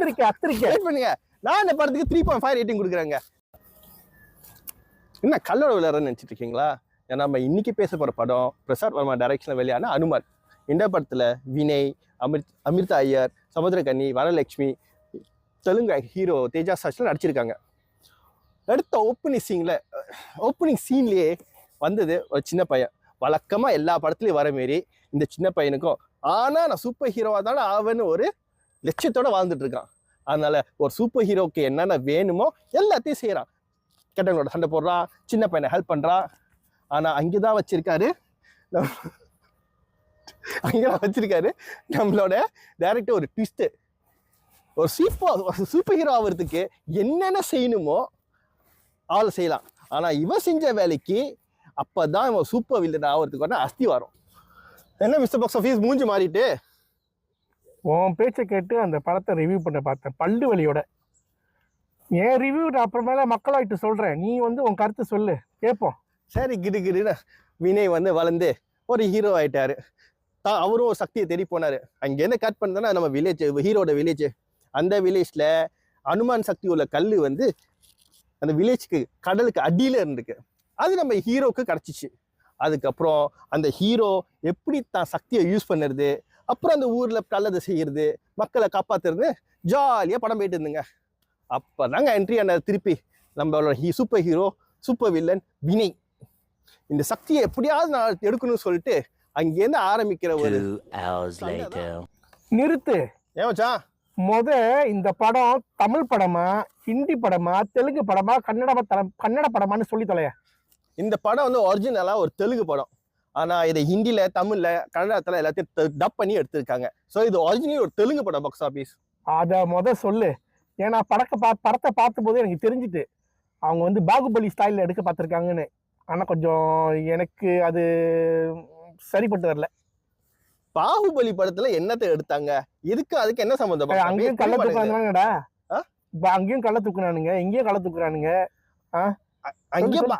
Wait பண்ணுங்க. நான் இந்த படத்துக்கு 3.5 ரேட்டிங் கொடுக்குறேங்க. என்ன கல்லோட விளையாடுறன்னு நினைச்சிட்டு இருக்கீங்களா? ஏன்னா நம்ம இன்னைக்கு பேச போற படம் பிரசாத் வர்மா டைரக்ஷன்ல வெளியான அனுமான். இந்த படத்துல வினய், அமிர்தா ஐயர், சமுத்திரகனி, வரலட்சுமி, தெலுங்கு ஹீரோ தேஜா சாஸ்லாம் நடிச்சிருக்காங்க. அடுத்த ஓப்பனிங் சீன்லயே வந்தது ஒரு சின்ன பையன். வழக்கமா எல்லா படத்துலயும் வர மாரி இந்த சின்ன பையனுக்கும் ஆனா நான் சூப்பர் ஹீரோவா தானே ஆவேன்னு ஒரு லட்சியத்தோட வாழ்ந்துட்டு இருக்கான். அதனால ஒரு சூப்பர் ஹீரோக்கு என்னென்ன வேணுமோ எல்லாத்தையும் செய்யறான். கெட்டவங்களோட சண்டை போடுறான், சின்ன பையனை ஹெல்ப் பண்றான். ஆனா அங்கேதான் வச்சிருக்காரு நம்மளோட டைரக்டர் ஒரு ட்விஸ்ட். ஒரு சூப்பர் ஹீரோ ஆகிறதுக்கு என்னென்ன செய்யணுமோ அவளை செய்யலாம். ஆனா இவன் செஞ்ச வேலைக்கு அப்பதான் இவன் சூப்பர் வில்லன் ஆகிறதுக்கு அஸ்தி வரும். என்ன மிஸ்டர் பாக்ஸ் ஆஃபீஸ் மூஞ்சி மாறிட்டு? உன் பேச்சை கேட்டு அந்த படத்தை ரிவ்யூ பண்ண பார்த்தேன் பல்லு வலியோட. என் ரிவ்யூ நான் அப்புறமேல மக்களாகிட்டு சொல்றேன், நீ உன் கருத்து சொல்லு கேட்போம். சரி, கிடுன்னு வினய் வளர்ந்து ஒரு ஹீரோ ஆயிட்டாரு. அவரும் ஒரு சக்தியை தேடி போனாரு. அங்கேருந்து கட் பண்ணா நம்ம வில்லேஜ், ஹீரோட வில்லேஜ். அந்த வில்லேஜ்ல அனுமான் சக்தி உள்ள கல் அந்த வில்லேஜ்க்கு கடலுக்கு அடியில இருந்துருக்கு. அது நம்ம ஹீரோக்கு கிடைச்சிச்சு. அதுக்கப்புறம் அந்த ஹீரோ எப்படி தான் சக்தியை யூஸ் பண்ணுறது, அப்புறம் அந்த ஊர்ல நல்லதை செய்யறது, மக்களை காப்பாத்துறது, ஜாலியா படம் போயிட்டு இருந்துங்க. அப்பதாங்க என்ட்ரி ஆன திருப்பி நம்மளோட super hero, super villain Vinay. இந்த சக்தியை எப்படியாவது நான் எடுக்கணும்னு சொல்லிட்டு அங்கேருந்து ஆரம்பிக்கிற ஒரு நிறுத்து. ஏமாச்சா இந்த படம் தமிழ் படமா, ஹிந்தி படமா, தெலுங்கு படமா, கன்னட படமான்னு சொல்லி தொலைய. இந்த படம் ஒரிஜினலா ஒரு தெலுங்கு படம். ஆனா இதை ஹிந்தில, தமிழ்ல, கன்னடத்துல எல்லாத்தையும் டப் பண்ணி எடுத்திருக்காங்க. ஸோ இது ஒரிஜினல் ஒரு தெலுங்கு படம் பாக்ஸ் ஆபீஸ். அத சொல்லு. ஏன்னா படத்தை பார்த்த போது எனக்கு தெரிஞ்சுட்டு அவங்க பாகுபலி ஸ்டைல்ல எடுக்க பார்த்துருக்காங்கன்னு. ஆனா கொஞ்சம் எனக்கு அது சரிப்பட்டு வரல. பாகுபலி படத்துல என்னத்தை எடுத்தாங்க, அதுக்கு என்ன சம்பந்தம்? அங்கேயும் கள்ள தூக்குறானுங்கடா, அங்கேயும் கள்ள தூக்குறானுங்க, இங்கேயும் கள்ள தூக்குறானுங்க.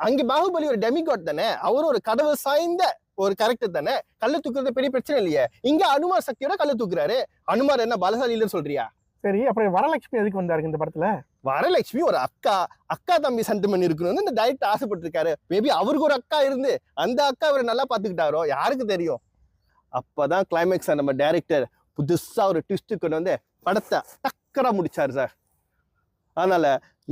அங்க பாகுபலி ஒரு டெமிகாட் தானே, அவரும் ஒரு கடவுள் சாய்ந்த ஒரு கேரக்டர் தானே. கல்ல தூக்குறது பெரிய பிரச்சனை இல்லையே. இங்க அனுமார் சக்தியோட கல்ல தூக்குறாரு. அனுமார் என்ன பலசாலி இல்லைன்னு சொல்றியா? சரி, அப்புறம் வரலட்சுமி எதுக்கு வந்தாரு இந்த படத்துல? வரலட்சுமி ஒரு அக்கா தம்பி சென்டிமெண்ட் இருக்கணும்னு இந்த டைரக்டர் ஆசைப்பட்டு இருக்காரு. மேபி அவருக்கு ஒரு அக்கா இருந்து அந்த அக்கா அவரை நல்லா பாத்துக்கிட்டாரோ யாருக்கு தெரியும். அப்பதான் கிளைமேக்ஸ் நம்ம டைரக்டர் புதுசா ஒரு ட்விஸ்ட் கொண்டு படத்தை டக்கரா முடிச்சாரு சார். அதனால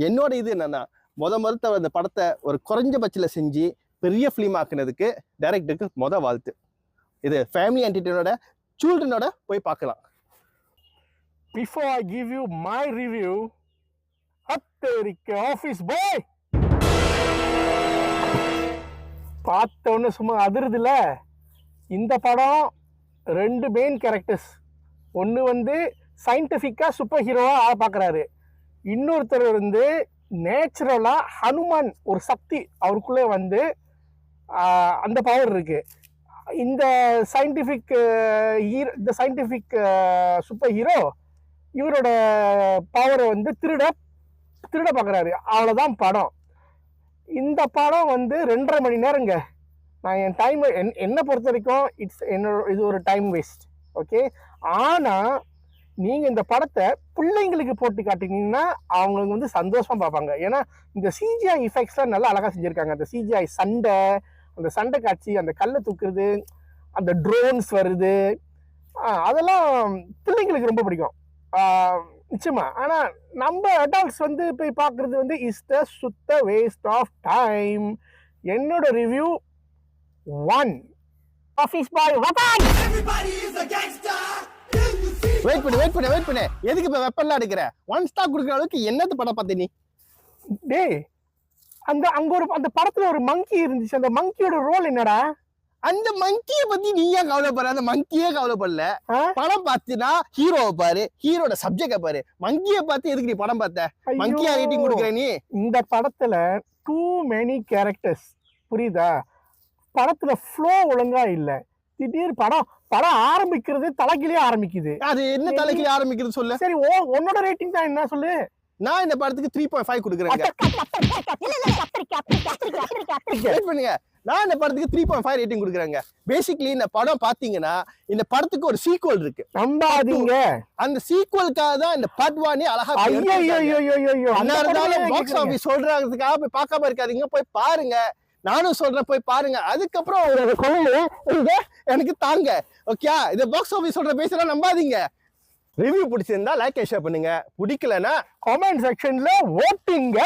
என்னோட இது என்னன்னா, முதல்ல அந்த படத்தை ஒரு குறைஞ்சபட்சத்துல செஞ்சு பெரிய ஃபிலிம் ஆக்குனதுக்கு டைரக்டருக்கு வாழ்த்து. இது ஃபேமிலி என்டர்டெயினரோட, சில்ட்ரனோட போய் பார்க்கலாம். Before I give you my review, office boy பார்த்தோன்னு சும்மா அதிருதுல. இந்த படம் 2 மெயின் கேரக்டர்ஸ். ஒன்று சயின்டிஃபிக்கா சூப்பர் ஹீரோவா பார்க்குறாரு. இன்னொருத்தர் நேச்சுரலா ஹனுமான் ஒரு சக்தி அவருக்குள்ளே அந்த பவர் இருக்கு. இந்த சயின்டிஃபிக் சூப்பர் ஹீரோ இவரோட பவரை திருட பார்க்குறாரு. அவ்வளோதான் படம். இந்த படம் 2.5 மணி நேரங்க. நான் என் டைம் என்னை பொறுத்த வரைக்கும் இது ஒரு டைம் வேஸ்ட். ஓகே, ஆனால் நீங்கள் இந்த படத்தை பிள்ளைங்களுக்கு போட்டு காட்டினீங்கன்னா அவங்க சந்தோஷமா பார்ப்பாங்க. ஏன்னா இந்த சிஜிஐ எஃபெக்ட்ஸ்லாம் நல்லா அழகாக செஞ்சுருக்காங்க. அந்த சிஜிஐ சண்டை, அந்த சண்டை காட்சி, அந்த கல்லை தூக்குறது, அந்த ட்ரோன்ஸ் வருது, அதெல்லாம் பிள்ளைங்களுக்கு ரொம்ப பிடிக்கும் நிச்சயமா. ஆனால் நம்ம அடல்ட்ஸ் போய் பார்க்குறது இஸ் த சுத்த வேஸ்ட் ஆஃப் டைம். என்னோட ரிவ்யூ 1. ஆஃபீஸ் பாய் வெயிட் பண்ணு. எதுக்கு இப்ப வெப்பன்லாம் எடுக்கிற? 1 ஸ்டார் கொடுக்குற அளவுக்கு என்னது படம் பார்த்த நீ? டேய், அந்த படத்துல ஒரு மங்கி இருந்துச்சு. அந்த மங்கியோட ரோல் என்னடா? அந்த மங்கியை பத்தி நீ ஏன் கவலைப்படுற? அந்த மங்கியே கவலைப்படல. படம் பார்த்தினா ஹீரோவை பாரு, ஹீரோட சப்ஜெக்ட பாரு. மங்கியை பார்த்து எதுக்கு நீ படம் பார்த்த? மங்கியா ரேட்டிங் கொடுக்குற நீ? இந்த படத்துல too many characters, புரியுதா? படத்துல ஃப்ளோ ஒழுங்கா இல்ல. திடீர் படம் ஆரம்பிக்கிறது தலைக்கிலே ஆரம்பிக்குது. அது என்ன தலைக்கிலே ஆரம்பிக்கிறது சொல்லு. சரி, உன்னோட ரேட்டிங் தான் என்ன சொல்லு? நான் இந்த படத்துக்கு 3.5 கொடுக்குறேன். வெயிட் பண்ணுங்க. நான் இந்த படத்துக்கு 3.5 ரேட்டிங் கொடுக்குறேங்க. பேசிக்கலி இந்த படம் பாத்தீங்கன்னா இந்த படத்துக்கு ஒரு சீக்வல் இருக்கு. நம்பாதீங்க. அந்த சீக்வலுக்காக தான் இந்த பார்ட் 1 அழகா ஐயோ என்ன இருந்தாலும் பாக்ஸ் ஆபீஸ் சொல்றதுக்காக போய் பார்க்காம இருக்காதீங்க, போய் பாருங்க. நானும் சொல்றேன் போய் பாருங்க. அதுக்கப்புறம் ஒரு கொள்ளு எனக்கு தாங்க. ஓகே, இந்த பாக்ஸ் ஆபீஸ் சொல்ற பேசுறா நம்பாதீங்க. ரிவ்யூ பிடிச்சிருந்தா லைக் ஷேர் பண்ணுங்க, பிடிக்கலன்னா கமெண்ட் செக்ஷன்ல ஓட்டுங்க.